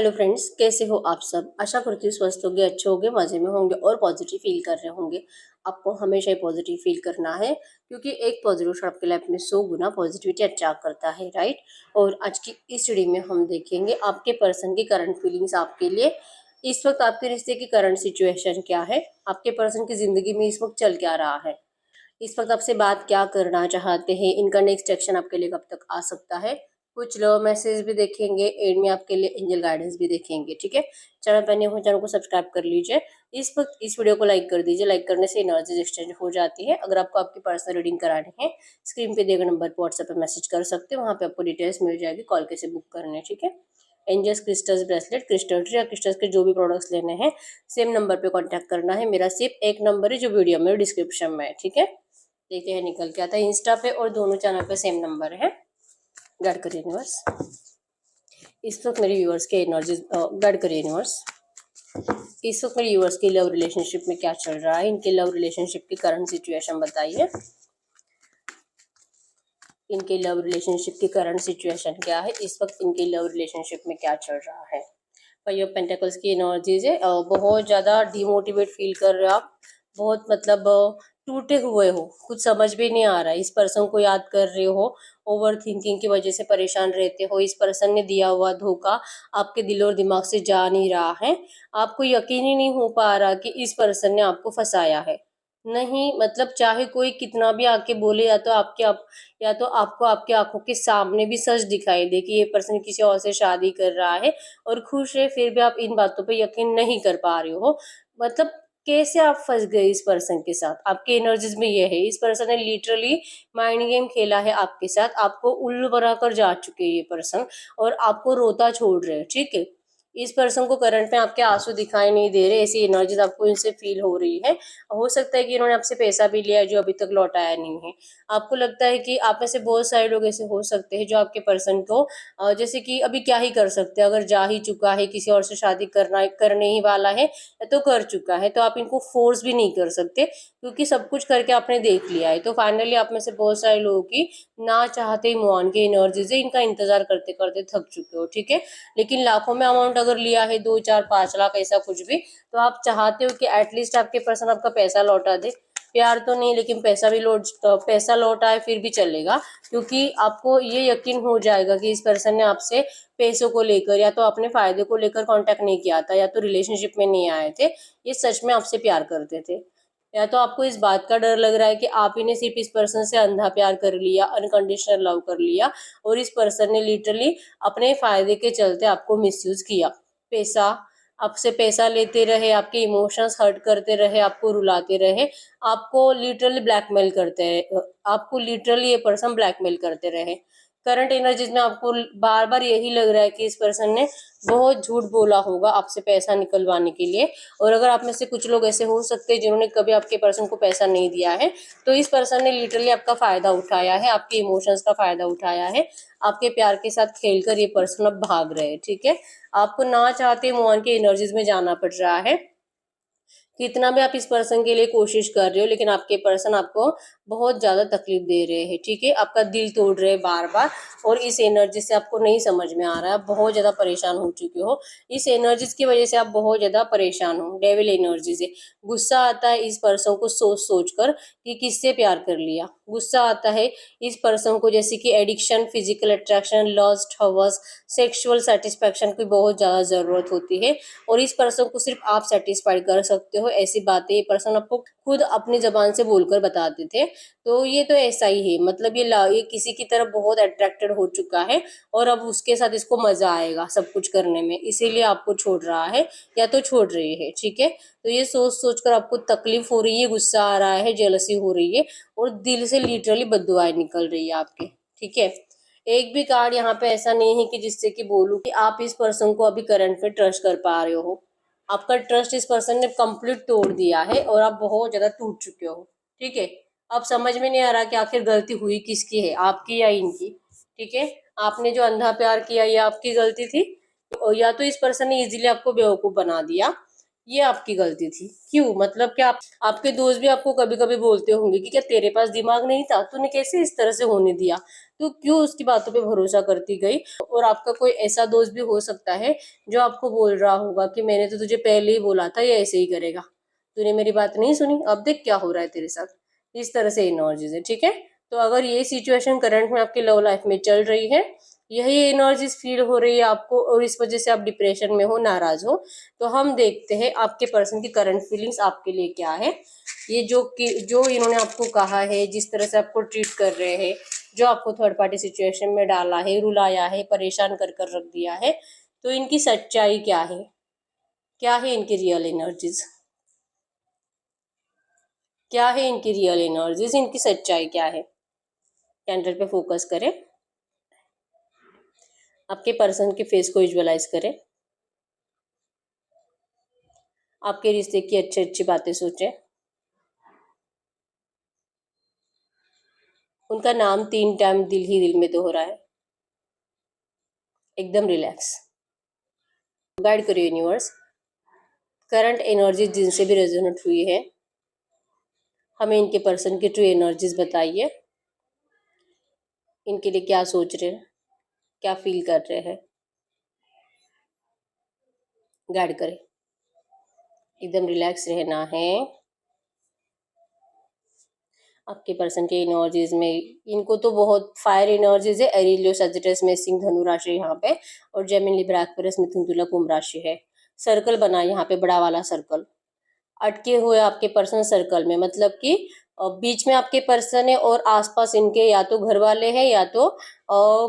Hello friends, कैसे हो आप सब। आशा करती हूँ स्वस्थ होंगे, अच्छे होंगे, मज़े में होंगे और पॉजिटिव फील कर रहे होंगे। आपको हमेशा ही पॉजिटिव फील करना है, क्योंकि एक पॉजिटिव शॉट आपके लाइफ में 100 गुना पॉजिटिविटी अट्रैक्ट करता है, राइट। और आज की इस वीडियो में हम देखेंगे आपके पर्सन की करंट फीलिंग्स आपके लिए। इस वक्त आपके रिश्ते की करंट सिचुएशन क्या है, आपके पर्सन की ज़िंदगी में इस वक्त चल क्या रहा है, इस वक्त आपसे बात क्या करना चाहते हैं, इनका नेक्स्ट एक्शन आपके लिए कब तक आ सकता है। कुछ लव मैसेज भी देखेंगे, एंड में आपके लिए एंजल गाइडेंस भी देखेंगे। ठीक है, चैनल पर नए हो चैनल को सब्सक्राइब कर लीजिए। इस वक्त इस वीडियो को लाइक कर दीजिए। लाइक करने से एनर्जीज एक्सचेंज हो जाती है। अगर आपको आपकी पर्सनल रीडिंग करानी है, स्क्रीन पे दिए गए नंबर पर व्हाट्सएप पर मैसेज कर सकते हैं। वहाँ पे आपको डिटेल्स मिल जाएगी, कॉल कैसे बुक करने। ठीक है, angels crystals bracelet, crystal tree या क्रिस्टल्स के जो भी प्रोडक्ट्स लेने हैं, सेम नंबर पे कांटेक्ट करना है। मेरा सिर्फ एक नंबर है जो वीडियो में डिस्क्रिप्शन में है। ठीक है, देखते हैं निकल के आता है। इंस्टा पे और दोनों चैनल पे सेम नंबर है। गाइड करिए यूनिवर्स, इस वक्त मेरे व्यूअर्स के एनर्जीज गाइड करिए यूनिवर्स। इस वक्त मेरे व्यूअर्स के लव रिलेशनशिप में क्या चल रहा है, इनके लव रिलेशनशिप की करंट सिचुएशन बताइए। इनके लव रिलेशनशिप की करंट सिचुएशन क्या है, इस वक्त इनके लव रिलेशनशिप में क्या चल रहा है। फाइव ऑफ पेंटिकल्स की एनर्जीज है। बहुत ज़्यादा डिमोटिवेट फील कर रहे हो आप, बहुत मतलब टूटे हुए हो, कुछ समझ भी नहीं आ रहा है। इस पर्सन को याद कर रहे हो, ओवर थिंकिंग की वजह से परेशान रहते हो। इस पर्सन ने दिया हुआ धोखा आपके दिल और दिमाग से जा नहीं रहा है। आपको यकीन ही नहीं हो पा रहा कि इस पर्सन ने आपको फंसाया है। नहीं मतलब चाहे कोई कितना भी आके बोले, या तो आपको आपके आंखों के सामने भी सच दिखाई दे कि ये पर्सन किसी और से शादी कर रहा है और खुश है, फिर भी आप इन बातों पे यकीन नहीं कर पा रहे हो। मतलब कैसे आप फंस गए इस पर्सन के साथ। आपके एनर्जीज में ये है, इस पर्सन ने लिटरली माइंड गेम खेला है आपके साथ। आपको उल्लू बनाकर जा चुके हैं ये पर्सन, और आपको रोता छोड़ रहे हैं। ठीक है, इस पर्सन को करंट में आपके आंसू दिखाई नहीं दे रहे, ऐसी एनर्जीज आपको इनसे फील हो रही है। हो सकता है कि इन्होंने आपसे पैसा भी लिया है जो अभी तक लौटाया नहीं है। आपको लगता है कि आप में से बहुत सारे लोग ऐसे हो सकते हैं जो आपके पर्सन को जैसे कि अभी क्या ही कर सकते हैं, अगर जा ही चुका है, किसी और से शादी करने ही वाला है, या तो कर चुका है, तो आप इनको फोर्स भी नहीं कर सकते, क्योंकि सब कुछ करके आपने देख लिया है। तो फाइनली आप में से बहुत सारे लोगों की ना चाहते ही मूव ऑन की एनर्जीज है, इनका इंतजार करते करते थक चुके हो। ठीक है, लेकिन लाखों में अमाउंट अगर लिया है, 2 4 5 लाख ऐसा कुछ भी, तो आप चाहते हो कि एटलीस्ट आपके पर्सन आपका पैसा लौटा दे। प्यार तो नहीं, लेकिन पैसा लौटा है फिर भी चलेगा, क्योंकि आपको ये यकीन हो जाएगा कि इस पर्सन ने आपसे पैसों को लेकर या तो अपने फायदे को लेकर कांटेक्ट नहीं किया था, या तो रिलेशनशिप में नहीं आए थे, ये सच में आपसे प्यार करते थे। या तो आपको इस बात का डर लग रहा है कि आप इन्हें सिर्फ इस पर्सन से अंधा प्यार कर लिया, अनकंडीशनल लव कर लिया, और इस पर्सन ने लिटरली अपने फायदे के चलते आपको मिसयूज किया। पैसा, आपसे पैसा लेते रहे, आपके इमोशंस हर्ट करते रहे, आपको रुलाते रहे, आपको लिटरली ब्लैकमेल करते रहे, आपको लिटरली ये पर्सन ब्लैकमेल करते रहे। करंट एनर्जीज में आपको बार बार यही लग रहा है कि इस पर्सन ने बहुत झूठ बोला होगा आपसे पैसा निकलवाने के लिए। और अगर आप में से कुछ लोग ऐसे हो सकते हैं जिन्होंने कभी आपके पर्सन को पैसा नहीं दिया है, तो इस पर्सन ने लिटरली आपका फायदा उठाया है, आपके इमोशंस का फायदा उठाया है। आपके प्यार के साथ खेलकर ये पर्सन अब भाग रहे हैं। ठीक है, आपको ना चाहते मोहन की एनर्जीज में जाना पड़ रहा है। कितना भी आप इस पर्सन के लिए कोशिश कर रहे हो, लेकिन आपके पर्सन आपको बहुत ज्यादा तकलीफ दे रहे हैं। ठीक है, आपका दिल तोड़ रहे हैं बार बार, और इस एनर्जी से आपको नहीं समझ में आ रहा है, आप बहुत ज्यादा परेशान हो चुके हो। इस एनर्जीज की वजह से आप बहुत ज्यादा परेशान हो। डेविल एनर्जी से गुस्सा आता है इस पर्सन को सोच सोच कर कि किससे प्यार कर लिया। गुस्सा आता है इस पर्सन को, जैसे कि एडिक्शन, फिजिकल अट्रैक्शन, लस्ट, हवस, सेक्सुअल सेटिस्फेक्शन की बहुत ज्यादा जरूरत होती है, और इस पर्सन को सिर्फ आप सेटिस्फाइड कर सकते हो। ऐसी बातें ये पर्सन आपको खुद अपनी जबान से बोलकर बताते थे। तो ये तो ऐसा ही है, मतलब ये किसी की तरफ बहुत अट्रैक्टेड हो चुका है, और अब उसके साथ इसको मजा आएगा सब कुछ करने में, इसीलिए आपको छोड़ रहा है या तो छोड़ रही है। ठीक है, तो ये सोच सोच कर आपको तकलीफ हो रही है, गुस्सा आ रहा है, जेलसी हो रही है, और दिल से लिटरली बद्दुआएं निकल रही है आपके। ठीक है, एक भी कार्ड यहाँ पे ऐसा नहीं है कि जिससे कि बोलूं कि आप इस पर्सन को अभी करंट में ट्रस्ट कर पा रहे हो। आपका ट्रस्ट इस पर्सन ने कंप्लीट तोड़ दिया है, और आप बहुत ज्यादा टूट चुके हो। ठीक है, अब समझ में नहीं आ रहा कि आखिर गलती हुई किसकी है, आपकी या इनकी। ठीक है, आपने जो अंधा प्यार किया ये आपकी गलती थी, या तो इस पर्सन ने इजीली आपको बेवकूफ बना दिया, ये आपकी गलती थी। क्यों? मतलब क्या आपके दोस्त भी आपको कभी कभी बोलते होंगे कि क्या तेरे पास दिमाग नहीं था, तूने कैसे इस तरह से होने दिया, तू क्यों उसकी बातों पे भरोसा करती गई। और आपका कोई ऐसा दोस्त भी हो सकता है जो आपको बोल रहा होगा कि मैंने तो तुझे पहले ही बोला था ये ऐसे ही करेगा, तूने मेरी बात नहीं सुनी, अब देख क्या हो रहा है तेरे साथ। इस तरह से एनर्जीज है, ठीक है। तो अगर ये सिचुएशन करंट में आपकी लव लाइफ में चल रही है, यही एनर्जीज फील हो रही है आपको और इस वजह से आप डिप्रेशन में हो, नाराज हो, तो हम देखते हैं आपके पर्सन की करंट फीलिंग्स आपके लिए क्या है। ये जो इन्होंने आपको कहा है, जिस तरह से आपको ट्रीट कर रहे हैं, जो आपको थर्ड पार्टी सिचुएशन में डाला है, रुलाया है, परेशान कर कर रख दिया है, तो इनकी सच्चाई क्या है, क्या है इनकी रियल एनर्जीज, क्या है इनकी रियल एनर्जीज, इनकी सच्चाई क्या है। कैंडल पे फोकस करें, आपके पर्सन के फेस को विजुअलाइज करें, आपके रिश्ते की अच्छी अच्छी बातें सोचें, उनका नाम 3 टाइम दिल ही दिल में दोहराए, एकदम रिलैक्स। गाइड करिए यूनिवर्स, करंट एनर्जी जिनसे भी रेजोनेट हुई है, हमें इनके पर्सन की ट्रू एनर्जीज बताइए, इनके लिए क्या सोच रहे हैं, क्या फील कर रहे हैं, गाइड करें। एकदम रिलैक्स रहना है। आपके पर्सन के एनर्जीज में, इनको तो बहुत फायर एनर्जीज है। एरीज लियो सजिटस में सिंह धनु राशि यहाँ पे, और जेमिनी लिब्रा एक्वेरियस मिथुन तुला कुंभ राशि है। सर्कल बना यहाँ पे, बड़ा वाला सर्कल अटके हुए आपके पर्सन सर्कल में, मतलब कि बीच में आपके पर्सन है और आसपास इनके या तो घर वाले हैं या तो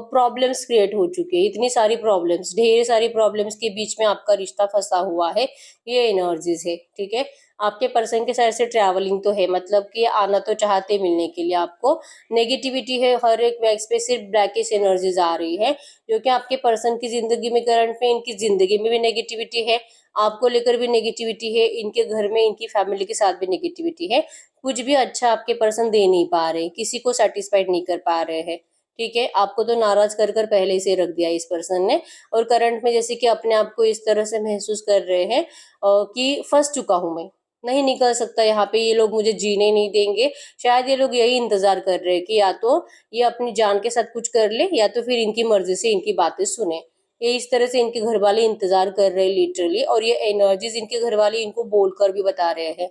प्रॉब्लम्स क्रिएट हो चुके हैं। इतनी सारी प्रॉब्लम्स, ढेर सारी प्रॉब्लम्स के बीच में आपका रिश्ता फंसा हुआ है, ये एनर्जीज है, ठीक है। आपके पर्सन के साइड से ट्रैवलिंग तो है, मतलब कि आना तो चाहते मिलने के लिए आपको। नेगेटिविटी है, हर एक वैक्स पे सिर्फ ब्लैकिश एनर्जीज आ रही है, क्योंकि आपके पर्सन की जिंदगी में करंट में, इनकी जिंदगी में भी नेगेटिविटी है, आपको लेकर भी नेगेटिविटी है, इनके घर में इनकी फैमिली के साथ भी नेगेटिविटी है। कुछ भी अच्छा आपके पर्सन दे नहीं पा रहे, किसी को सेटिस्फाइड नहीं कर पा रहे हैं, ठीक है। आपको तो नाराज कर कर पहले से रख दिया इस पर्सन ने। और करंट में जैसे कि अपने आप को इस तरह से महसूस कर रहे हैं कि फंस चुका हूं मैं, नहीं निकल सकता यहाँ पे, ये लोग मुझे जीने नहीं देंगे। शायद ये लोग यही इंतजार कर रहे हैं कि या तो ये अपनी जान के साथ कुछ कर ले, या तो फिर इनकी मर्जी से इनकी बातें सुने। ये इस तरह से इनके घर वाले इंतजार कर रहे हैं लिटरली, और ये एनर्जीज इनके घर वाले इनको बोलकर भी बता रहे हैं।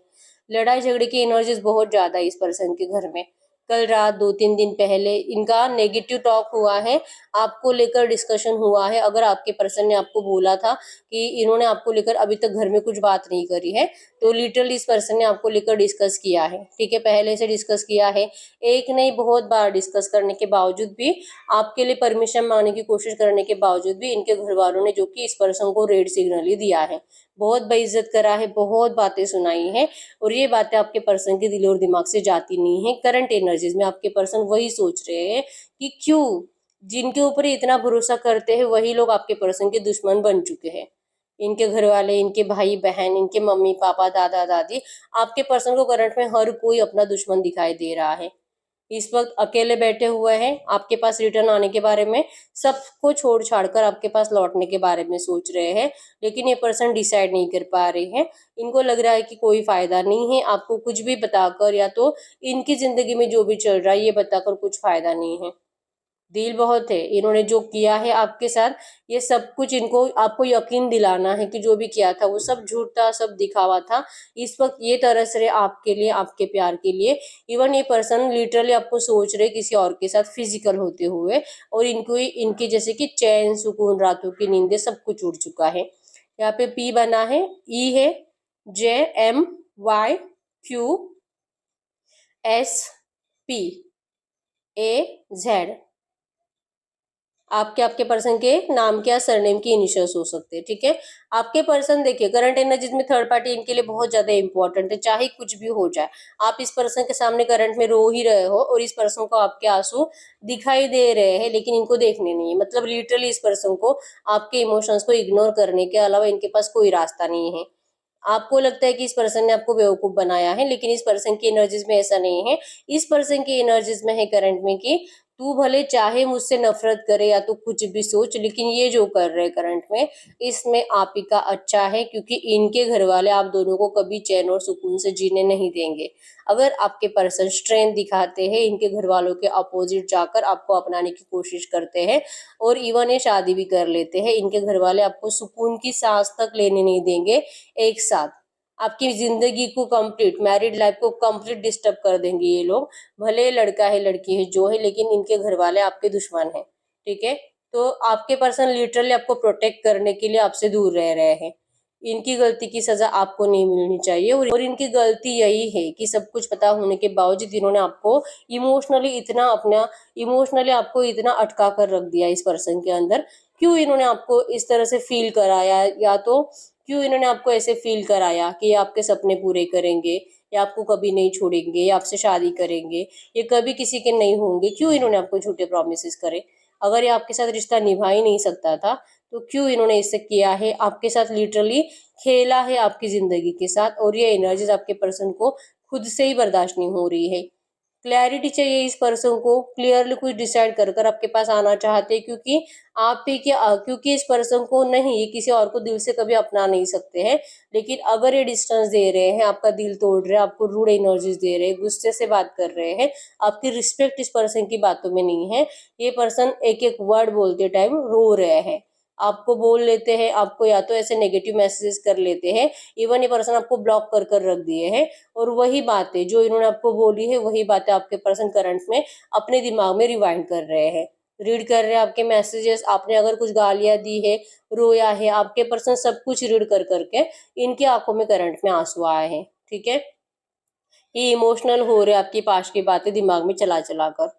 लड़ाई झगड़े की एनर्जीज बहुत ज्यादा है इस पर्सन के घर में। कल रात 2-3 दिन पहले इनका नेगेटिव टॉक हुआ है, आपको लेकर डिस्कशन हुआ है। अगर आपके पर्सन ने आपको बोला था कि इन्होंने आपको लेकर अभी तक घर में कुछ बात नहीं करी है, तो लिटरली इस पर्सन ने आपको लेकर डिस्कस किया है, ठीक है, पहले से डिस्कस किया है। एक नहीं, बहुत बार डिस्कस करने के बावजूद भी, आपके लिए परमिशन मांगने की कोशिश करने के बावजूद भी, इनके घर वालों ने जो कि इस पर्सन को रेड सिग्नल ही दिया है, बहुत बेइज्जत करा है, बहुत बातें सुनाई है। और ये बातें आपके पर्सन के दिल और दिमाग से जाती नहीं है। करंट एनर्जीज में आपके पर्सन वही सोच रहे हैं कि क्यों जिनके ऊपर ये इतना भरोसा करते हैं, वही लोग आपके पर्सन के दुश्मन बन चुके हैं। इनके घर वाले, इनके भाई बहन, इनके मम्मी पापा, दादा दादी, आपके पर्सन को करंट में हर कोई अपना दुश्मन दिखाई दे रहा है। इस वक्त अकेले बैठे हुए हैं, आपके पास रिटर्न आने के बारे में, सबको छोड़ छाड़ कर आपके पास लौटने के बारे में सोच रहे हैं, लेकिन ये पर्सन डिसाइड नहीं कर पा रहे हैं। इनको लग रहा है कि कोई फायदा नहीं है आपको कुछ भी बताकर, या तो इनकी जिंदगी में जो भी चल रहा है ये बताकर कुछ फायदा नहीं है। दिल बहुत है, इन्होंने जो किया है आपके साथ, ये सब कुछ इनको आपको यकीन दिलाना है कि जो भी किया था वो सब झूठ था, सब दिखावा था। इस वक्त ये तरस रहे आपके लिए, आपके प्यार के लिए। इवन ये पर्सन लिटरली आपको सोच रहे किसी और के साथ फिजिकल होते हुए, और इनको इनके जैसे कि चैन सुकून, रातों की नींदें, सब कुछ उड़ चुका है। यहाँ पे पी बना है, ई है, JMYQSPAZ। आपके आपके पर्सन के नाम के या सरनेम की इनिशियल्स हो सकते हैं, ठीक है। आपके पर्सन देखिए, करंट एनर्जीज में थर्ड पार्टी इनके लिए बहुत ज्यादा इंपॉर्टेंट है, चाहे कुछ भी हो जाए। आप इस पर्सन के सामने करंट में रो ही रहे हो, और इस पर्सन को आपके आंसू दिखाई दे रहे हैं, लेकिन इनको देखने नहीं है। मतलब लिटरली इस पर्सन को आपके इमोशंस को इग्नोर करने के अलावा इनके पास कोई रास्ता नहीं है। आपको लगता है कि इस पर्सन ने आपको बेवकूफ बनाया है, लेकिन इस पर्सन की एनर्जीज में ऐसा नहीं है। इस पर्सन की एनर्जीज में है करंट में कि तू भले चाहे मुझसे नफरत करे या तो कुछ भी सोच, लेकिन ये जो कर रहे करंट में, इसमें आप ही का अच्छा है, क्योंकि इनके घर वाले आप दोनों को कभी चैन और सुकून से जीने नहीं देंगे। अगर आपके पर्सन स्ट्रेंथ दिखाते हैं, इनके घर वालों के अपोजिट जाकर आपको अपनाने की कोशिश करते हैं और इवन ये शादी भी कर लेते हैं, इनके घर वाले आपको सुकून की सांस तक लेने नहीं देंगे एक साथ। आपकी जिंदगी को कंप्लीट, मैरिड लाइफ को कंप्लीट डिस्टर्ब कर देंगे ये लोग। भले लड़का है लड़की है जो है, लेकिन इनके घर वाले आपके दुश्मन हैं, ठीक है। तो आपके पर्सन लिटरली आपको प्रोटेक्ट करने के लिए आपसे दूर रह रहे हैं। इनकी गलती की सजा आपको नहीं मिलनी चाहिए, और इनकी गलती यही है कि सब कुछ पता होने के बावजूद इन्होंने आपको इमोशनली आपको इतना अटका कर रख दिया इस पर्सन के अंदर। क्यों इन्होंने आपको इस तरह से फील कराया, या तो क्यों इन्होंने आपको ऐसे फील कराया कि ये आपके सपने पूरे करेंगे, या आपको कभी नहीं छोड़ेंगे, या आपसे शादी करेंगे, ये कभी किसी के नहीं होंगे? क्यों इन्होंने आपको झूठे प्रॉमिसेस करे? अगर ये आपके साथ रिश्ता निभा ही नहीं सकता था तो क्यों इन्होंने इससे किया है? आपके साथ लिटरली खेला है आपकी जिंदगी के साथ, और ये एनर्जीज आपके पर्सन को खुद से ही बर्दाश्त नहीं हो रही है। क्लैरिटी चाहिए इस पर्सन को, क्लियरली कुछ डिसाइड कर कर आपके पास आना चाहते हैं, क्योंकि आप ही के क्योंकि इस पर्सन को नहीं, ये किसी और को दिल से कभी अपना नहीं सकते हैं। लेकिन अगर ये डिस्टेंस दे रहे हैं, आपका दिल तोड़ रहे हैं, आपको रूड एनर्जीज दे रहे हैं, गुस्से से बात कर रहे हैं, आपकी रिस्पेक्ट इस पर्सन की बातों में नहीं है। ये पर्सन एक एक वर्ड बोलते टाइम रो रहे हैं, आपको बोल लेते हैं, आपको या तो ऐसे नेगेटिव मैसेजेस कर लेते हैं, इवन ये पर्सन आपको ब्लॉक कर कर रख दिए हैं। और वही बातें जो इन्होंने आपको बोली है, वही बातें आपके पर्सन करंट में अपने दिमाग में रिवाइंड कर रहे हैं, रीड कर रहे हैं आपके मैसेजेस। आपने अगर कुछ गालियां दी है, रोया है, आपके पर्सन सब कुछ रीड कर करके इनकी आंखों में करंट में आंसू आए हैं, ठीक है। ये इमोशनल हो रहे आपकी पास्ट की बातें दिमाग में चला चला कर।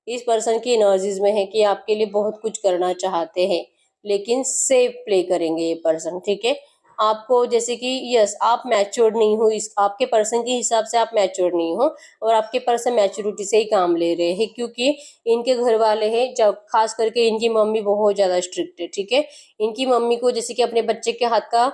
इस पर्सन की एनर्जीज में है कि आपके लिए बहुत कुछ करना चाहते हैं, लेकिन सेफ प्ले करेंगे ये पर्सन, ठीक है। आपको जैसे कि यस, आप मैच्योर्ड नहीं हो, इस आपके पर्सन के हिसाब से आप मैच्योर्ड नहीं हो, और आपके पर्सन मैच्योरिटी से ही काम ले रहे हैं, क्योंकि इनके घर वाले हैं, जब खास करके इनकी मम्मी बहुत ज्यादा स्ट्रिक्ट है, ठीक है। इनकी मम्मी को जैसे कि अपने बच्चे के हाथ का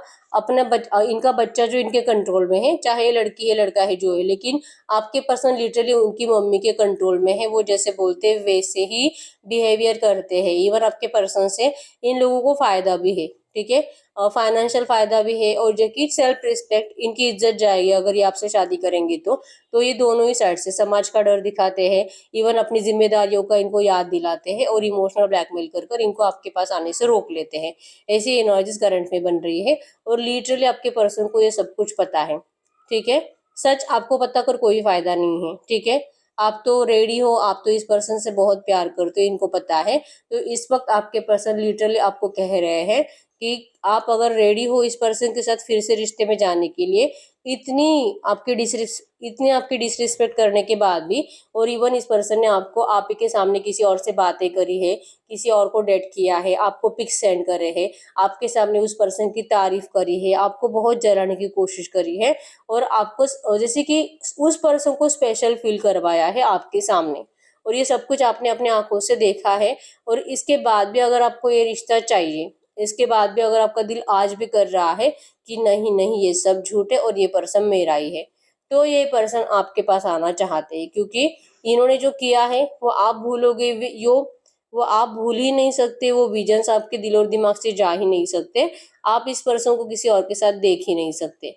इनका बच्चा जो इनके कंट्रोल में है, चाहे ये लड़की है लड़का है जो है, लेकिन आपके पर्सन लिटरली उनकी मम्मी के कंट्रोल में है। वो जैसे बोलते हैं वैसे ही बिहेवियर करते हैं। इवन आपके पर्सन से इन लोगों को फायदा भी है, ठीक है, फाइनेंशियल फायदा भी है, और जो कि सेल्फ रिस्पेक्ट, इनकी इज्जत जाएगी अगर ये आपसे शादी करेंगे तो ये दोनों ही साइड से समाज का डर दिखाते हैं, इवन अपनी जिम्मेदारियों का इनको याद दिलाते हैं, और इमोशनल ब्लैकमेल कर कर इनको आपके पास आने से रोक लेते हैं। ऐसी एनर्जीज करंट में बन रही है, और लिटरली आपके पर्सन को ये सब कुछ पता है, ठीक है। सच आपको पता कर कोई फायदा नहीं है, ठीक है। आप तो रेडी हो, आप तो इस पर्सन से बहुत प्यार करते हो, इनको पता है। तो इस वक्त आपके पर्सन लिटरली आपको कह रहे हैं कि आप अगर रेडी हो इस पर्सन के साथ फिर से रिश्ते में जाने के लिए, इतनी आपकी डिसरिस्पेक्ट करने के बाद भी, और इवन इस पर्सन ने आपको आप ही के सामने किसी और से बातें करी है, किसी और को डेट किया है, आपको पिक्स सेंड करे है, आपके सामने उस पर्सन की तारीफ करी है, आपको बहुत जलाने की कोशिश करी है, और आपको जैसे कि उस पर्सन को स्पेशल फील करवाया है आपके सामने, और ये सब कुछ आपने अपने आंखों से देखा है। और इसके बाद भी अगर आपको ये रिश्ता चाहिए, इसके बाद भी अगर आपका दिल आज भी कर रहा है कि नहीं नहीं ये सब झूठ है और ये पर्सन मेरा ही है, तो ये पर्सन आपके पास आना चाहते हैं, क्योंकि इन्होंने जो किया है वो आप भूलोगे वो आप भूल ही नहीं सकते, वो विजन्स आपके दिल और दिमाग से जा ही नहीं सकते। आप इस पर्सन को किसी और के साथ देख ही नहीं सकते।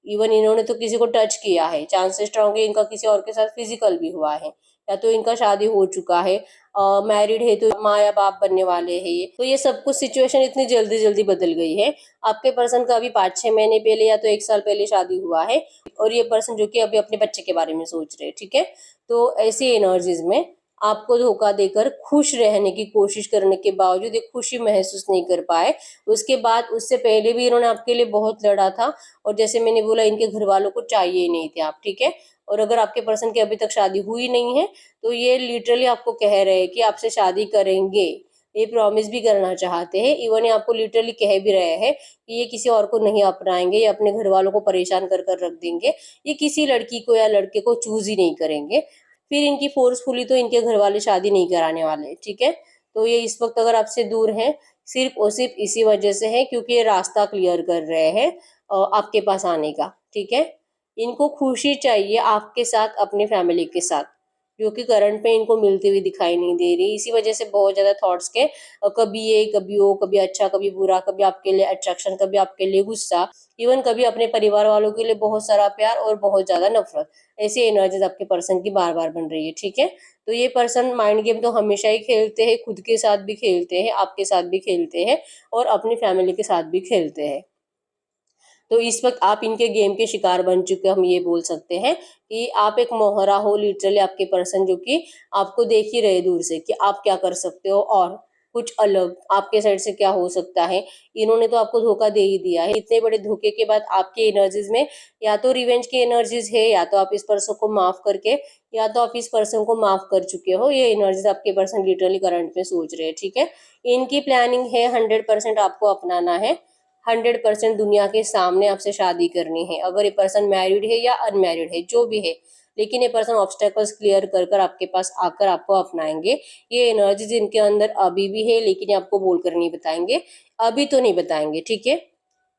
इवन इन्होंने तो किसी को टच किया है, चांसेस स्ट्रॉन्ग है इनका किसी और के साथ फिजिकल भी हुआ है, या तो इनका शादी हो चुका है, मैरिड है, तो माँ या बाप बनने वाले हैं ये। तो ये सब कुछ सिचुएशन इतनी जल्दी जल्दी बदल गई है। आपके पर्सन का अभी 5-6 महीने पहले या तो 1 साल पहले शादी हुआ है, और ये पर्सन जो कि अभी अपने बच्चे के बारे में सोच रहे हैं, ठीक है। तो ऐसी एनर्जीज में आपको धोखा देकर खुश रहने की कोशिश करने के बावजूद एक खुशी महसूस नहीं कर पाए। उसके बाद उससे पहले भी इन्होंने आपके लिए बहुत लड़ा था, और जैसे मैंने बोला इनके घर वालों को चाहिए ही नहीं थे आप, ठीक है। और अगर आपके पर्सन की अभी तक शादी हुई नहीं है, तो ये लिटरली आपको कह रहे हैं कि आपसे शादी करेंगे, ये प्रॉमिस भी करना चाहते हैं। इवन ये आपको लिटरली कह भी रहे हैं कि ये किसी और को नहीं अपनाएंगे, ये अपने घर वालों को परेशान कर कर रख देंगे, ये किसी लड़की को या लड़के को चूज ही नहीं करेंगे। फिर इनकी फोर्सफुली तो इनके घर वाले शादी नहीं कराने वाले, ठीक है। तो ये इस वक्त अगर आपसे दूर हैं, सिर्फ और सिर्फ इसी वजह से है क्योंकि ये रास्ता क्लियर कर रहे हैं आपके पास आने का, ठीक है। इनको खुशी चाहिए आपके साथ, अपनी फैमिली के साथ। जो कि करंट में इनको मिलती हुई दिखाई नहीं दे रही। इसी वजह से बहुत ज्यादा थॉट्स के कभी ये कभी वो, कभी अच्छा कभी बुरा, कभी आपके लिए अट्रैक्शन, कभी आपके लिए गुस्सा, इवन कभी अपने परिवार वालों के लिए बहुत सारा प्यार और बहुत ज्यादा नफरत, ऐसी एनर्जीज आपके पर्सन की बार बार बन रही है। ठीक है, तो ये पर्सन माइंड गेम तो हमेशा ही खेलते हैं, खुद के साथ भी खेलते हैं, आपके साथ भी खेलते हैं और अपनी फैमिली के साथ भी खेलते हैं। तो इस वक्त आप इनके गेम के शिकार बन चुके, हम ये बोल सकते हैं कि आप एक मोहरा हो लिटरली, आपके पर्सन जो कि आपको देख ही रहे दूर से कि आप क्या कर सकते हो और कुछ अलग आपके साइड से क्या हो सकता है। इन्होंने तो आपको धोखा दे ही दिया है। इतने बड़े धोखे के बाद आपकी एनर्जीज में या तो रिवेंज की एनर्जीज है, या तो आप इस पर्सन को माफ करके, या तो आप इस पर्सन को माफ कर चुके हो। ये एनर्जीज आपके पर्सन लिटरली करंट में सोच रहे हैं। ठीक है, इनकी प्लानिंग है 100% आपको अपनाना है, 100% दुनिया के सामने आपसे शादी करनी है। अगर ये पर्सन मैरिड है या अनमैरिड है, जो भी है, लेकिन ये पर्सन ऑब्स्टेकल्स क्लियर कर कर आपके पास आकर आपको अपनाएंगे। ये एनर्जी जिनके अंदर अभी भी है, लेकिन ये आपको बोलकर नहीं बताएंगे, अभी तो नहीं बताएंगे। ठीक है,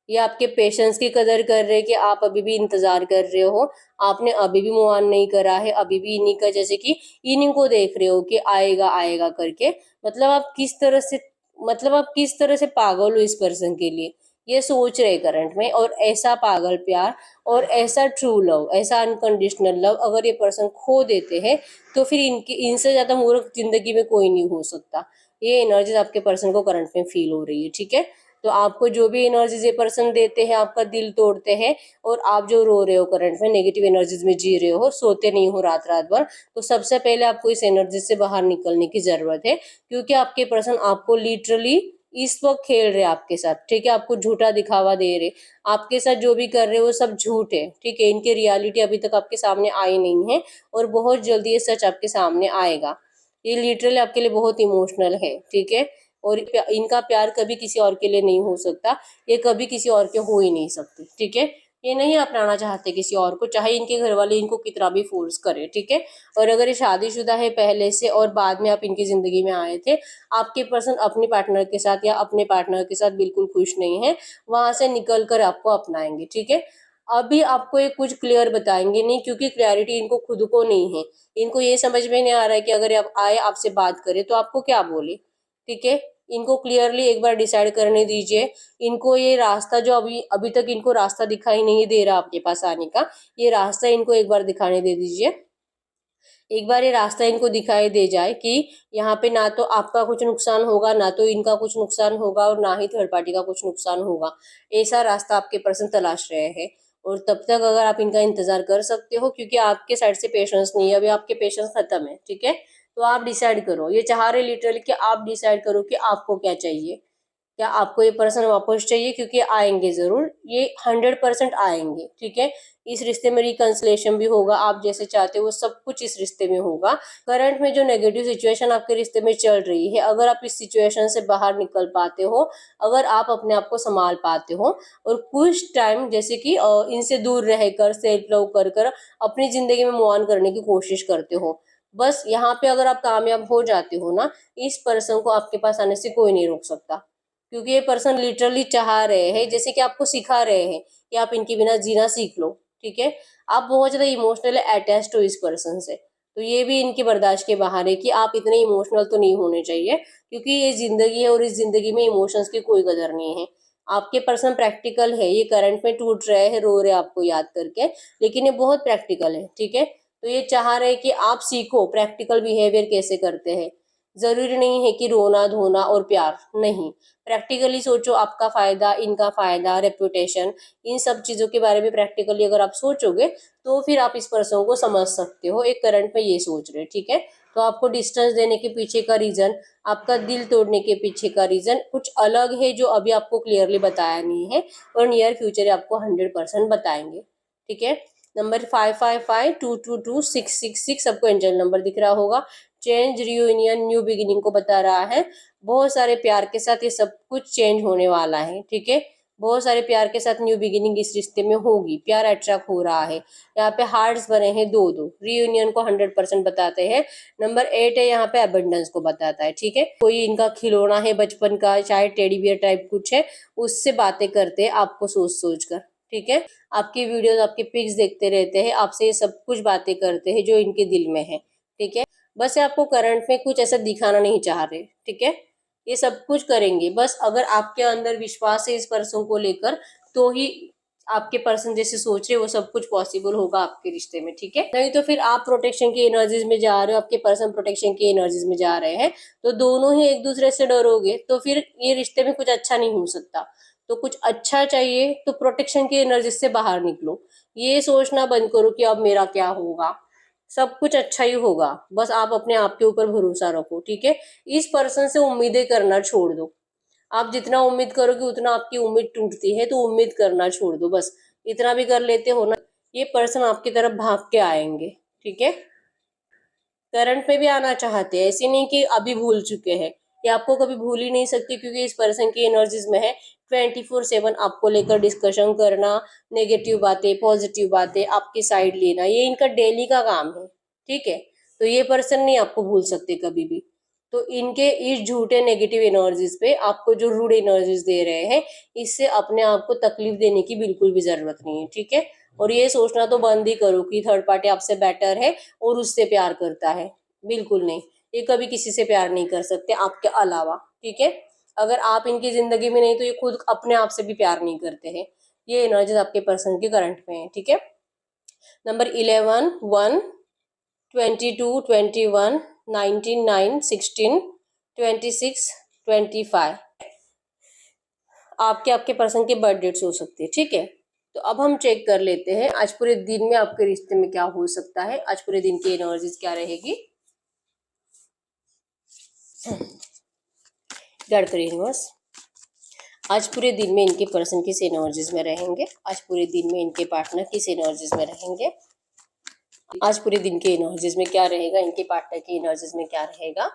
ये आपके पेशेंस की कदर कर रहे हैं कि आप अभी भी इंतजार कर रहे हो, आपने अभी भी मूव ऑन नहीं करा है, अभी भी इन्हीं का, जैसे कि इन्हीं को देख रहे हो कि आएगा आएगा करके। मतलब आप किस तरह से, मतलब आप किस तरह से पागल हो इस पर्सन के लिए, ये सोच रहे करंट में। और ऐसा पागल प्यार और ऐसा ट्रू लव, ऐसा अनकंडीशनल लव अगर ये पर्सन खो देते हैं तो फिर इनके, इनसे ज्यादा मूर्ख जिंदगी में कोई नहीं हो सकता। ये एनर्जीज आपके पर्सन को करंट में फील हो रही है। ठीक है, तो आपको जो भी एनर्जीज ये पर्सन देते हैं, आपका दिल तोड़ते हैं, और आप जो रो रहे हो करंट में, नेगेटिव एनर्जीज में जी रहे हो, सोते नहीं हो रात रात भर, तो सबसे पहले आपको इस एनर्जी से बाहर निकलने की जरूरत है। क्योंकि आपके पर्सन आपको लिटरली इस वक्त खेल रहे आपके साथ। ठीक है, आपको झूठा दिखावा दे रहे, आपके साथ जो भी कर रहे हो वो सब झूठ है। ठीक है, इनकी रियलिटी अभी तक आपके सामने आई नहीं है और बहुत जल्दी ये सच आपके सामने आएगा। ये लिटरली आपके लिए बहुत इमोशनल है। ठीक है, और इनका प्यार कभी किसी और के लिए नहीं हो सकता, ये कभी किसी और के हो ही नहीं सकते। ठीक है, ये नहीं अपनाना चाहते किसी और को, चाहे इनके घर वाले इनको कितना भी फोर्स करे। ठीक है, और अगर ये शादीशुदा है पहले से और बाद में आप इनकी जिंदगी में आए थे, आपके पर्सन अपने पार्टनर के साथ या अपने पार्टनर के साथ बिल्कुल खुश नहीं है, वहां से निकल कर आपको अपनाएंगे। ठीक है, अभी आपको ये कुछ क्लियर बताएंगे नहीं, क्योंकि क्लैरिटी इनको खुद को नहीं है। इनको ये समझ में नहीं आ रहा है कि अगर आप आए आपसे बात करे तो आपको क्या बोले। ठीक है, इनको क्लियरली एक बार डिसाइड करने दीजिए। इनको ये रास्ता जो अभी अभी तक इनको रास्ता दिखाई नहीं दे रहा आपके पास आने का, ये रास्ता इनको एक बार दिखाने दे दीजिए। एक बार ये रास्ता इनको दिखाई दे जाए कि यहाँ पे ना तो आपका कुछ नुकसान होगा, ना तो इनका कुछ नुकसान होगा, और ना ही थर्ड पार्टी का कुछ नुकसान होगा, ऐसा रास्ता आपके पर्सन तलाश रहे हैं। और तब तक अगर आप इनका इंतजार कर सकते हो, क्योंकि आपके साइड से पेशेंस नहीं है, अभी आपके पेशेंस खत्म है। ठीक है, तो आप डिसाइड करो, ये चाह रहे लिटरली कि आप डिसाइड करो कि आपको क्या चाहिए। क्या आपको ये पर्सन वापस चाहिए, क्योंकि आएंगे जरूर, ये 100% आएंगे। ठीक है, इस रिश्ते में रिकंसिलेशन भी होगा, आप जैसे चाहते हो वो सब कुछ इस रिश्ते में होगा। करंट में जो नेगेटिव सिचुएशन आपके रिश्ते में चल रही है, अगर आप इस सिचुएशन से बाहर निकल पाते हो, अगर आप अपने आप को संभाल पाते हो और कुछ टाइम जैसे कि इनसे दूर रहकर सेल्फ लव कर कर अपनी जिंदगी में मूव ऑन करने की कोशिश करते हो, बस यहाँ पे अगर आप कामयाब हो जाते हो ना, इस पर्सन को आपके पास आने से कोई नहीं रोक सकता। क्योंकि ये पर्सन लिटरली चाह रहे हैं, जैसे कि आपको सिखा रहे हैं कि आप इनके बिना जीना सीख लो। ठीक है, आप बहुत ज्यादा इमोशनली अटैच्ड हो इस पर्सन से, तो ये भी इनकी बर्दाश्त के बाहर है कि आप इतने इमोशनल तो नहीं होने चाहिए, क्योंकि ये जिंदगी है और इस जिंदगी में इमोशंस की कोई कदर नहीं है। आपके पर्सन प्रैक्टिकल है, ये करंट में टूट रहे हैं, रो रहे हैं आपको याद करके, लेकिन ये बहुत प्रैक्टिकल है। ठीक है, तो ये चाह रहे हैं कि आप सीखो प्रैक्टिकल बिहेवियर कैसे करते हैं। जरूरी नहीं है कि रोना धोना और प्यार नहीं, प्रैक्टिकली सोचो, आपका फायदा, इनका फायदा, रेपुटेशन, इन सब चीजों के बारे में प्रैक्टिकली अगर आप सोचोगे तो फिर आप इस पर्सन को समझ सकते हो। एक करंट में ये सोच रहे, ठीक है, तो आपको डिस्टेंस देने के पीछे का रीजन, आपका दिल तोड़ने के पीछे का रीजन कुछ अलग है, जो अभी आपको क्लियरली बताया नहीं है, और नियर फ्यूचर आपको 100% बताएंगे। ठीक है, नंबर 5552222666 आपको एंजल नंबर दिख रहा होगा। चेंज, रियूनियन, न्यू बिगिनिंग को बता रहा है। बहुत सारे प्यार के साथ ये सब कुछ चेंज होने वाला है। ठीक है, बहुत सारे प्यार के साथ न्यू बिगिनिंग इस रिश्ते में होगी, प्यार अट्रैक्ट हो रहा है। यहाँ पे हार्ट्स बने हैं 2-2, रियूनियन को 100% बताते हैं। नंबर 8 है, यहाँ पे अबंडेंस को बताता है। ठीक है, कोई इनका खिलौना है बचपन का, चाहे टेडी बियर टाइप कुछ है, उससे बातें करते हैं आपको सोच सोच कर। ठीक है, आपकी वीडियोस, आपके पिक्स देखते रहते हैं, आपसे ये सब कुछ बातें करते हैं जो इनके दिल में है। ठीक है। बस ये आपको करंट में कुछ ऐसा दिखाना नहीं चाह रहे, ठीक है। ये सब कुछ करेंगे, बस अगर आपके अंदर विश्वास है इस पर्सन को लेकर तो ही आपके पर्सन जैसे सोच रहे वो सब कुछ पॉसिबल होगा आपके रिश्ते में, ठीक है। नहीं तो फिर आप प्रोटेक्शन की एनर्जीज में जा रहे हो, आपके पर्सन प्रोटेक्शन की एनर्जीज में जा रहे हैं, तो दोनों ही एक दूसरे से डरोगे तो फिर ये रिश्ते में कुछ अच्छा नहीं हो सकता। तो कुछ अच्छा चाहिए तो प्रोटेक्शन की एनर्जी से बाहर निकलो। ये सोचना बंद करो कि अब मेरा क्या होगा, सब कुछ अच्छा ही होगा। बस आप अपने आप के ऊपर भरोसा रखो, ठीक है। इस पर्सन से उम्मीदें करना छोड़ दो। आप जितना उम्मीद करोगे उतना आपकी उम्मीद टूटती है, तो उम्मीद करना छोड़ दो। बस इतना भी कर लेते हो ना, ये पर्सन आपकी तरफ भाग के आएंगे, ठीक है। करंट में भी आना चाहते हैं, ऐसे नहीं कि अभी भूल चुके हैं। ये आपको कभी भूल ही नहीं सकती, क्योंकि इस पर्सन की एनर्जीज में है 24/7 आपको लेकर डिस्कशन करना, नेगेटिव बातें पॉजिटिव बातें आपकी साइड लेना, ये इनका डेली का काम है, ठीक है। तो ये पर्सन नहीं आपको भूल सकते कभी भी। तो इनके इस झूठे नेगेटिव एनर्जीज पे आपको जो रूड एनर्जीज दे रहे हैं, इससे अपने आप को तकलीफ देने की बिल्कुल भी जरूरत नहीं है, ठीक है। और ये सोचना तो बंद ही करो कि थर्ड पार्टी आपसे बेटर है और उससे प्यार करता है। बिल्कुल नहीं, ये कभी किसी से प्यार नहीं कर सकते आपके अलावा, ठीक है। अगर आप इनकी जिंदगी में नहीं तो ये खुद अपने आप से भी प्यार नहीं करते हैं। ये एनर्जीज आपके पर्सन के करंट में है, ठीक है। नंबर 11, 1, 22, 21, 19, 9, 16, 26, 25 आपके आपके पर्सन के बर्थ डेट्स हो सकते हैं, ठीक है। तो अब हम चेक कर लेते हैं आज पूरे दिन में आपके रिश्ते में क्या हो सकता है, आज पूरे दिन की एनर्जीज क्या रहेगी। गाइड करिए यूनिवर्स, आज पूरे दिन में इनके पर्सन किस एनर्जीज में रहेंगे, आज पूरे दिन में इनके पार्टनर किस एनर्जीज में रहेंगे, आज पूरे दिन के एनर्जीज में क्या रहेगा, इनके पार्टनर की एनर्जीज में क्या रहेगा।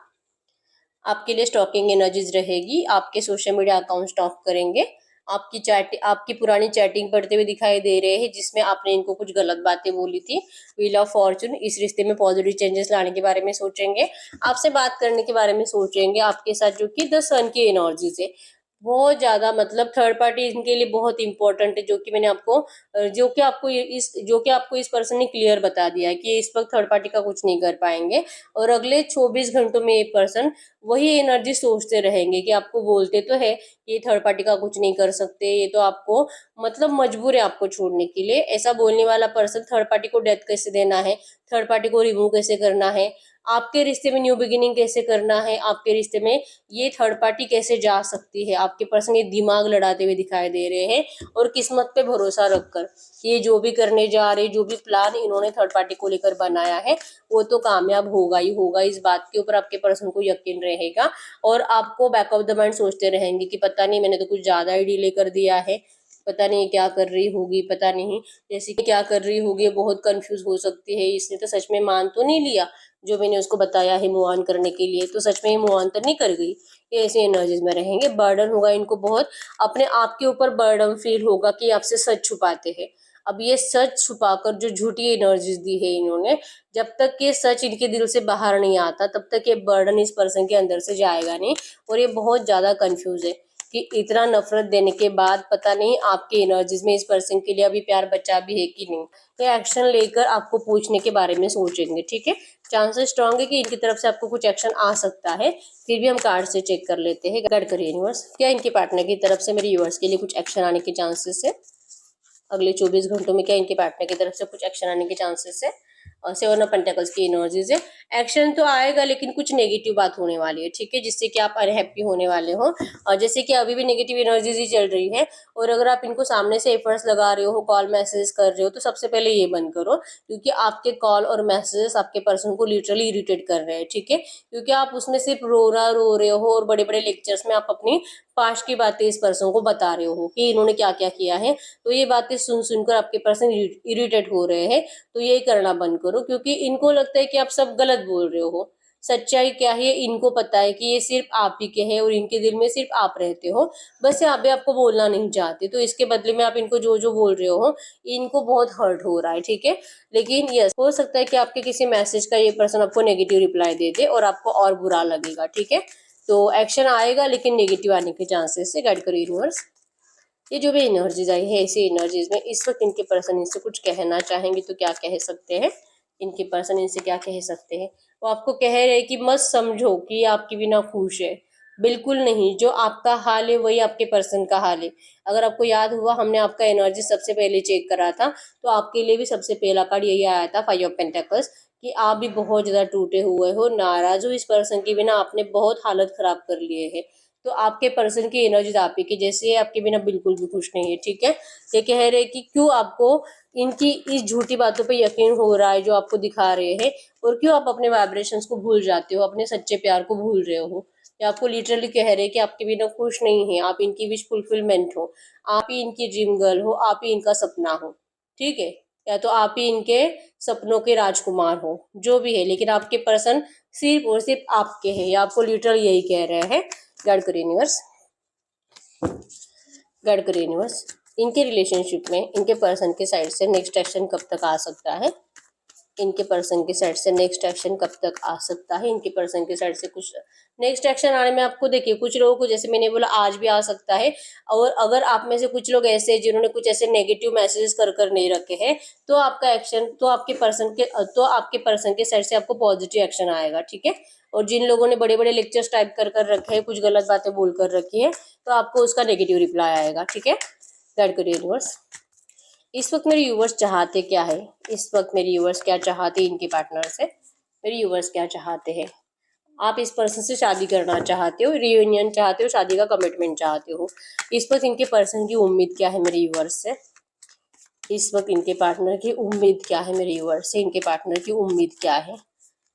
आपके लिए स्टॉकिंग एनर्जीज रहेगी, आपके सोशल मीडिया अकाउंट स्टॉक करेंगे, आपकी पुरानी चैटिंग पढ़ते हुए दिखाई दे रहे हैं जिसमें आपने इनको कुछ गलत बातें बोली थी। व्हील ऑफ फॉर्चून, इस रिश्ते में पॉजिटिव चेंजेस लाने के बारे में सोचेंगे, आपसे बात करने के बारे में सोचेंगे आपके साथ, जो कि द सन की एनर्जीज है। बहुत ज्यादा मतलब थर्ड पार्टी इनके लिए बहुत इंपॉर्टेंट है, जो कि मैंने आपको जो कि आपको इस पर्सन ने क्लियर बता दिया है कि इस वक्त थर्ड पार्टी का कुछ नहीं कर पाएंगे। और अगले 24 घंटों में ये पर्सन वही एनर्जी सोचते रहेंगे कि आपको बोलते तो है ये थर्ड पार्टी का कुछ नहीं कर सकते, ये तो आपको मतलब मजबूर है आपको छोड़ने के लिए। ऐसा बोलने वाला पर्सन थर्ड पार्टी को डेथ कैसे देना है, थर्ड पार्टी को रिमूव कैसे करना है, आपके रिश्ते में न्यू बिगिनिंग कैसे करना है, आपके रिश्ते में ये थर्ड पार्टी कैसे जा सकती है, आपके पर्सन ये दिमाग लड़ाते हुए दिखाई दे रहे हैं। और किस्मत पे भरोसा रखकर ये जो भी करने जा रहे, जो भी प्लान इन्होंने थर्ड पार्टी को लेकर बनाया है वो तो कामयाब होगा ही होगा, इस बात के ऊपर आपके पर्सन को यकीन रहेगा। और आपको बैक ऑफ द माइंड सोचते रहेंगे कि पता नहीं मैंने तो कुछ ज्यादा ही डिले कर दिया है, पता नहीं क्या कर रही होगी, पता नहीं जैसे कि क्या कर रही होगी, बहुत कंफ्यूज हो सकती है, इसने तो सच में मान तो नहीं लिया जो मैंने उसको बताया है मूव ऑन करने के लिए, तो सच में ये मूव ऑन तो नहीं कर गई। ये ऐसी एनर्जीज में रहेंगे, बर्डन होगा इनको बहुत, अपने आप के ऊपर बर्डन फील होगा कि आपसे सच छुपाते हैं। अब ये सच छुपाकर जो झूठी एनर्जीज दी है इन्होंने, जब तक ये सच इनके दिल से बाहर नहीं आता तब तक ये बर्डन इस पर्सन के अंदर से जाएगा नहीं। और ये बहुत ज्यादा कंफ्यूज है कि इतना नफरत देने के बाद पता नहीं आपकी एनर्जीज में इस पर्सन के लिए अभी प्यार बचा भी है कि नहीं। ये एक्शन लेकर आपको पूछने के बारे में सोचेंगे, ठीक है। चांसेस स्ट्रांग है कि इनकी तरफ से आपको कुछ एक्शन आ सकता है। फिर भी हम कार्ड से चेक कर लेते हैं। गाइड करिए यूनिवर्स, क्या इनके पार्टनर की तरफ से मेरे यूनिवर्स के लिए कुछ एक्शन आने के चांसेस है, अगले 24 घंटों में क्या इनके पार्टनर की तरफ से कुछ एक्शन आने के चांसेस है। और 7 ऑफ पेंटिकल्स की एनर्जीज है, एक्शन तो आएगा लेकिन कुछ नेगेटिव बात होने वाली है, ठीक है, जिससे कि आप अनहैप्पी होने वाले हो। और जैसे कि अभी भी नेगेटिव एनर्जीज ही चल रही है, और अगर आप इनको सामने से एफर्ट्स लगा रहे हो, कॉल मैसेज कर रहे हो, तो सबसे पहले ये बंद करो, क्योंकि आपके कॉल और मैसेजेस आपके पर्सन को लिटरली इरिटेट कर रहे हैं, ठीक है। क्योंकि आप उसमें सिर्फ रो रहे हो और बड़े बड़े लेक्चर्स में आप अपनी पास्ट की बातें इस पर्सन को बता रहे हो कि इन्होंने क्या क्या किया है। तो ये बातें सुन सुनकर आपके पर्सन इरिटेट हो रहे हैं। तो ये करना बंद करो, क्योंकि इनको लगता है कि आप सब गलत बोल रहे हो। सच्चाई क्या है इनको पता है कि ये सिर्फ आप ही के हैं और इनके दिल में सिर्फ आप रहते हो। बस यहाँ पे आपको बोलना नहीं चाहते, तो इसके बदले में आप इनको जो जो बोल रहे हो इनको बहुत हर्ट हो रहा है, ठीक है। लेकिन यस, हो सकता है कि आपके किसी मैसेज का ये पर्सन आपको नेगेटिव रिप्लाई दे दे और आपको और बुरा लगेगा, ठीक है। तो एक्शन आएगा लेकिन नेगेटिव आने के चांसेस है। गाइड करिए यूनिवर्स, ये जो भी एनर्जीज आई है ऐसी एनर्जीज में इस वक्त इनके पर्सन इनसे कुछ कहना चाहेंगे तो क्या कह सकते हैं। इनके पर्सन इनसे क्या कह सकते हैं? वो आपको कह रहे हैं कि मत समझो कि ये आपके बिना खुश है, बिल्कुल नहीं। जो आपका हाल है वही आपके पर्सन का हाल है। अगर आपको याद हुआ, हमने आपका एनर्जी सबसे पहले चेक करा था, तो आपके लिए भी सबसे पहला कार्ड यही आया था, 5 ऑफ पेंटेकल्स, कि आप भी बहुत ज्यादा टूटे हुए हो, नाराज हो इस पर्सन के बिना, आपने बहुत हालत खराब कर लिए है। तो आपके पर्सन की एनर्जी आप ही की जैसे आपके बिना बिल्कुल भी खुश नहीं है, ठीक है। ये कह रहे हैं कि क्यों आपको इनकी इस झूठी बातों पे यकीन हो रहा है जो आपको दिखा रहे हैं, और क्यों आप अपने वाइब्रेशंस को भूल जाते हो, अपने सच्चे प्यार को भूल रहे हो। ये आपको लिटरली कह रहे हैं कि आपके बिना खुश नहीं है, आप इनकी विश फुलफिलमेंट हो, आप ही इनकी ड्रीम गर्ल हो, आप ही इनका सपना हो, ठीक है। या तो आप ही इनके सपनों के राजकुमार हो, जो भी है, लेकिन आपके पर्सन सिर्फ और सिर्फ आपके हैं। ये आपको लिटरल यही कह रहे हैं। गाइड करो यूनिवर्स, गाइड करो यूनिवर्स, इनके रिलेशनशिप में इनके पर्सन के साइड से नेक्स्ट एक्शन कब तक आ सकता है? इनके पर्सन की साइड से नेक्स्ट एक्शन कब तक आ सकता है? इनके पर्सन की साइड से कुछ नेक्स्ट एक्शन आने में आपको देखिए, कुछ लोगों को जैसे मैंने बोला आज भी आ सकता है, और अगर आप में से कुछ लोग ऐसे हैं जिन्होंने कुछ ऐसे नेगेटिव मैसेजेस कर नहीं रखे हैं, तो आपका एक्शन तो आपके पर्सन के साइड से आपको पॉजिटिव एक्शन आएगा, ठीक है। और जिन लोगों ने बड़े बड़े लेक्चर्स टाइप कर रखे हैं, कुछ गलत बातें बोल कर रखी है, तो आपको उसका नेगेटिव रिप्लाई आएगा, ठीक है। गाइड करिए यूनिवर्स, इस वक्त मेरे व्यूवर्स चाहते क्या है? इस वक्त मेरे व्यूवर्स क्या चाहते हैं इनके पार्टनर से? मेरे व्यूवर्स क्या चाहते हैं? आप इस पर्सन से शादी करना चाहते हो, रियूनियन चाहते हो, शादी का कमिटमेंट चाहते हो? इस वक्त इनके पर्सन की उम्मीद क्या है मेरे व्यूवर्स से? इस वक्त इनके पार्टनर की उम्मीद क्या है मेरे व्यूवर्स से? इनके पार्टनर की उम्मीद क्या है?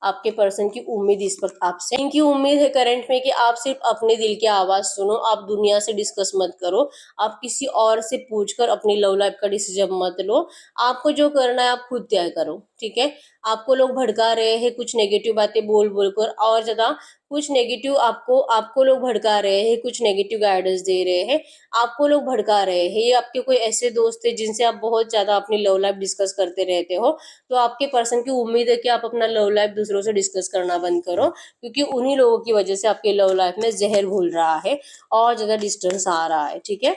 आपके पर्सन की उम्मीद इस वक्त आपसे, इनकी उम्मीद है करंट में कि आप सिर्फ अपने दिल की आवाज सुनो, आप दुनिया से डिस्कस मत करो, आप किसी और से पूछकर अपनी लव लाइफ का डिसीजन मत लो। आपको जो करना है आप खुद तय करो, ठीक है। आपको लोग भड़का रहे हैं कुछ नेगेटिव बातें बोल बोलकर, और ज्यादा कुछ नेगेटिव आपको आपको लोग भड़का रहे हैं, कुछ नेगेटिव गाइडेंस दे रहे हैं, आपको लोग भड़का रहे हैं। ये आपके कोई ऐसे दोस्त है जिनसे आप बहुत ज्यादा अपनी लव लाइफ डिस्कस करते रहते हो, तो आपके पर्सन की उम्मीद है कि आप अपना लव लाइफ दूसरों से डिस्कस करना बंद करो, क्योंकि उन्हीं लोगों की वजह से आपके लव लाइफ में जहर घुल रहा है और ज्यादा डिस्टेंस आ रहा है, ठीक है।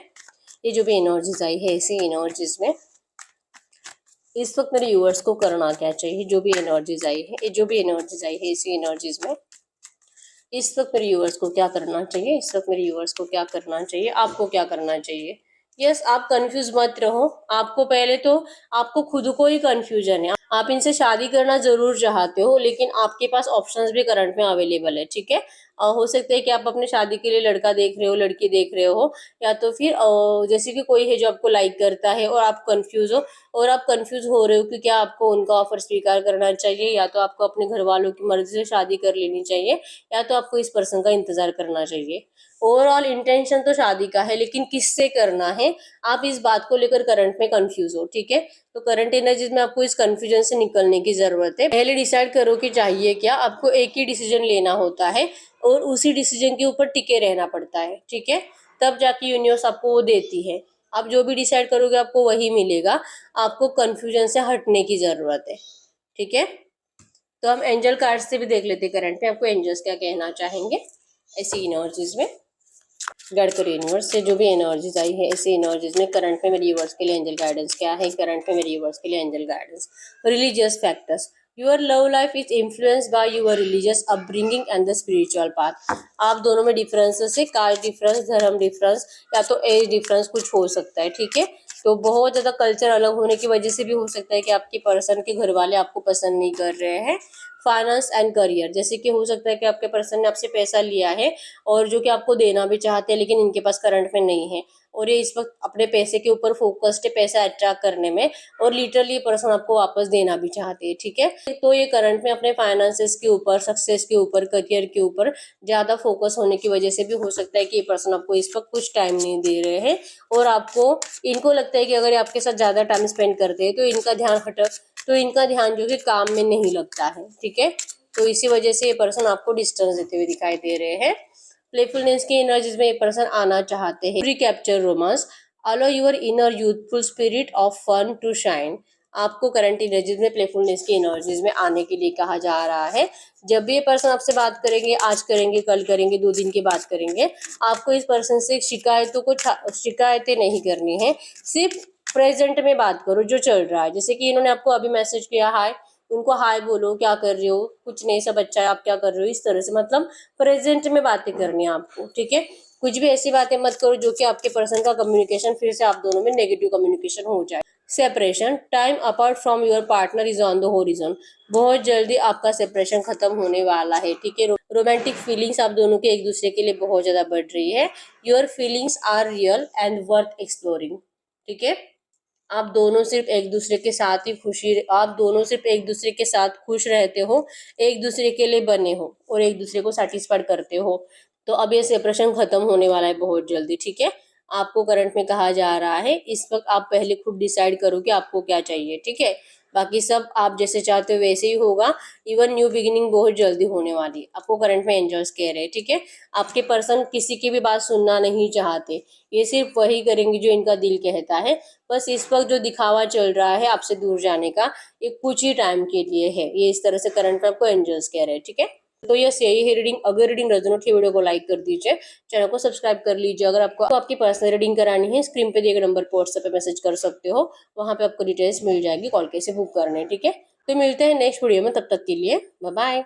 ये जो भी एनर्जीज आई है, ऐसी एनर्जीज में इस वक्त मेरे व्यूअर्स को करना क्या चाहिए? जो भी एनर्जीज आई है, ये जो भी एनर्जीज आई है, इसी एनर्जीज में इस वक्त मेरे व्यूअर्स को क्या करना चाहिए? इस वक्त मेरे व्यूअर्स को क्या करना चाहिए? आपको क्या करना चाहिए? यस, आप कंफ्यूज मत रहो। आपको पहले तो आपको खुद को ही कंफ्यूजन है। आप इनसे शादी करना जरूर चाहते हो, लेकिन आपके पास ऑप्शंस भी करंट में अवेलेबल है, ठीक है। हो सकता है कि आप अपने शादी के लिए लड़का देख रहे हो, लड़की देख रहे हो, या तो फिर जैसे कि कोई है जो आपको लाइक करता है और आप कंफ्यूज हो, और आप कंफ्यूज हो रहे हो कि क्या आपको उनका ऑफर स्वीकार करना चाहिए, या तो आपको अपने घर वालों की मर्जी से शादी कर लेनी चाहिए, या तो आपको इस पर्सन का इंतजार करना चाहिए। ओवरऑल इंटेंशन तो शादी का है, लेकिन किससे करना है, आप इस बात को लेकर करंट में कंफ्यूज हो, ठीक है। तो करंट एनर्जीज में आपको इस कंफ्यूजन से निकलने की जरूरत है। पहले डिसाइड करो कि चाहिए क्या। आपको एक ही डिसीजन लेना होता है और उसी डिसीजन के ऊपर टिके रहना पड़ता है, ठीक है। तब जाके यूनिवर्स आपको वो देती है। आप जो भी डिसाइड करोगे आपको वही मिलेगा। आपको कंफ्यूजन से हटने की जरूरत है, ठीक है। तो हम एंजल कार्ड से भी देख लेते हैं करंट में आपको एंजल्स क्या कहना चाहेंगे ऐसी एनर्जीज में। गाइड करो यूनिवर्स से जो भी एनर्जीज आई है ऐसी एनर्जीज में करंट में मेरे यूनिवर्स के लिए एंजल गाइडेंस क्या है? करंट में मेरे यूनिवर्स के लिए angel guidance. Religious factors, your love life is influenced by your religious upbringing and the spiritual path. आप दोनों में डिफरेंसेस है, कास्ट डिफरेंस, धर्म डिफरेंस, या तो एज डिफरेंस कुछ हो सकता है, ठीक है। तो बहुत ज्यादा कल्चर अलग होने की वजह से भी हो सकता है कि आपके पर्सन के घर वाले आपको पसंद नहीं कर रहे हैं। फाइनेंस एंड करियर, जैसे कि हो सकता है कि आपके पर्सन ने आपसे पैसा लिया है और जो कि आपको देना भी चाहते हैं, लेकिन इनके पास करंट में नहीं है, और ये इस वक्त अपने पैसे के ऊपर फोकस्ड है, पैसा अट्रैक्ट करने में, और लिटरली ये पर्सन आपको वापस देना भी चाहते हैं, ठीक है। तो ये करंट में अपने फाइनेंसेस के ऊपर, सक्सेस के ऊपर, करियर के ऊपर ज्यादा फोकस होने की वजह से भी हो सकता है कि ये पर्सन आपको इस वक्त कुछ टाइम नहीं दे रहे हैं, और आपको इनको लगता है कि अगर ये आपके साथ ज्यादा टाइम स्पेंड करते हैं तो इनका ध्यान जो कि काम में नहीं लगता है, ठीक है। तो इसी वजह से ये पर्सन आपको डिस्टेंस देते हुए दिखाई दे रहे हैं। प्लेफुलनेस की एनर्जीज में ये पर्सन आना चाहते हैं। Recapture romance, allow your inner youthful spirit of fun to shine. आपको करंट एनर्जीज में प्लेफुलनेस की एनर्जीज में आने के लिए कहा जा रहा है। जब भी ये पर्सन आपसे बात करेंगे, आज करेंगे, कल करेंगे, 2 दिन की बात करेंगे, आपको इस पर्सन से शिकायतें नहीं करनी है। सिर्फ प्रेजेंट में बात करो जो चल रहा है। जैसे कि इन्होंने आपको अभी मैसेज किया हाय, उनको हाय बोलो, क्या कर रहे हो, कुछ नहीं सब अच्छा है, आप क्या कर रहे हो, इस तरह से मतलब प्रेजेंट में बातें करनी है आपको, ठीक है। कुछ भी ऐसी बातें मत करो जो कि आपके पर्सन का कम्युनिकेशन फिर से आप दोनों में नेगेटिव कम्युनिकेशन हो जाए। Separation, time apart from your partner is on the horizon. बहुत जल्दी आपका सेपरेशन खत्म होने वाला है, ठीक है। रोमांटिक फीलिंग्स आप दोनों के एक दूसरे के लिए बहुत ज्यादा बढ़ रही है। Your feelings are real and worth exploring, ठीक है। आप दोनों सिर्फ एक दूसरे के साथ खुश रहते हो, एक दूसरे के लिए बने हो और एक दूसरे को सेटिस्फाइड करते हो। तो अब ये सेपरेशन खत्म होने वाला है बहुत जल्दी, ठीक है। आपको करंट में कहा जा रहा है इस वक्त आप पहले खुद डिसाइड करो कि आपको क्या चाहिए, ठीक है। बाकी सब आप जैसे चाहते हो वैसे ही होगा। इवन न्यू बिगिनिंग बहुत जल्दी होने वाली है, आपको करंट में एंजॉयस कह रहे हैं, ठीक है। आपके पर्सन किसी की भी बात सुनना नहीं चाहते, ये सिर्फ वही करेंगे जो इनका दिल कहता है। बस इस वक्त जो दिखावा चल रहा है आपसे दूर जाने का, ये कुछ ही टाइम के लिए है। ये इस तरह से करंट में आपको एंजल्स कह रहे हैं, ठीक है। तो यस यही है रीडिंग। अगर रीडिंग रेजोनेट की वीडियो को लाइक कर दीजिए, चैनल को सब्सक्राइब कर लीजिए। अगर आपको आपकी पर्सनल रीडिंग करानी है, स्क्रीन पे दिए गए नंबर पर व्हाट्सएप पे मैसेज कर सकते हो, वहां पे आपको डिटेल्स मिल जाएगी कॉल कैसे बुक करने, ठीक है। तो मिलते हैं नेक्स्ट वीडियो में, तब तक के लिए बाय बाय।